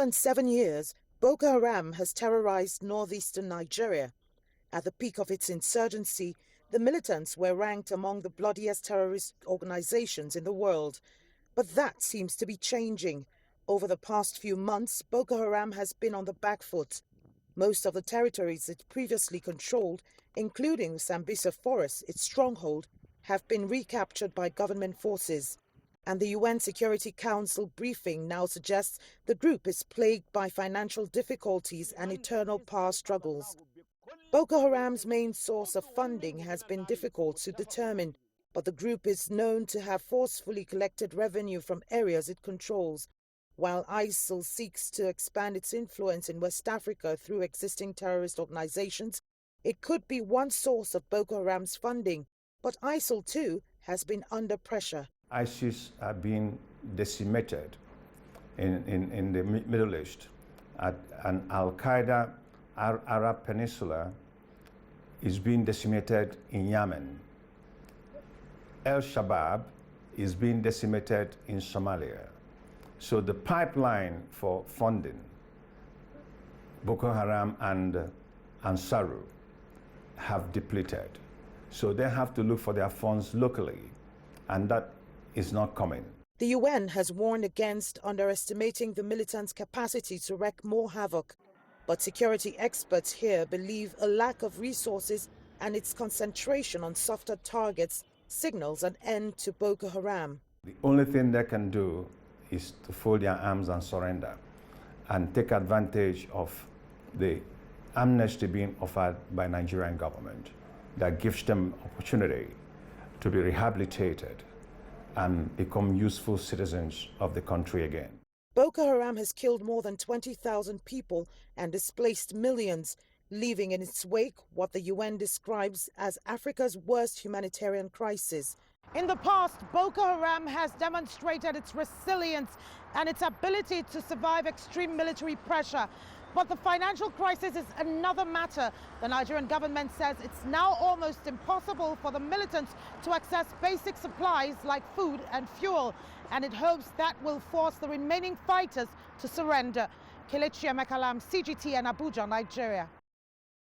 than 7 years, Boko Haram has terrorized northeastern Nigeria. At the peak of its insurgency, the militants were ranked among the bloodiest terrorist organizations in the world. But that seems to be changing. Over the past few months, Boko Haram has been on the back foot. Most of the territories it previously controlled, including Sambisa Forest, its stronghold, have been recaptured by government forces. And the UN Security Council briefing now suggests the group is plagued by financial difficulties and eternal power struggles. Boko Haram's main source of funding has been difficult to determine, but the group is known to have forcefully collected revenue from areas it controls. While ISIL seeks to expand its influence in West Africa through existing terrorist organizations, it could be one source of Boko Haram's funding. But ISIL, too, has been under pressure. ISIS are being decimated in the Middle East, and Al-Qaeda, Arab Peninsula, is being decimated in Yemen. El-Shabaab is being decimated in Somalia. So the pipeline for funding Boko Haram and Ansaru have depleted. So they have to look for their funds locally, and that is not coming. The UN has warned against underestimating the militants' capacity to wreak more havoc. But security experts here believe a lack of resources and its concentration on softer targets signals an end to Boko Haram. The only thing they can do is to fold their arms and surrender and take advantage of the amnesty being offered by Nigerian government that gives them opportunity to be rehabilitated and become useful citizens of the country again. Boko Haram has killed more than 20,000 people and displaced millions, leaving in its wake what the UN describes as Africa's worst humanitarian crisis. In the past, Boko Haram has demonstrated its resilience and its ability to survive extreme military pressure. But the financial crisis is another matter. The Nigerian government says it's now almost impossible for the militants to access basic supplies like food and fuel, and it hopes that will force the remaining fighters to surrender. Kelechi, Emekalam, CGTN, Abuja, Nigeria.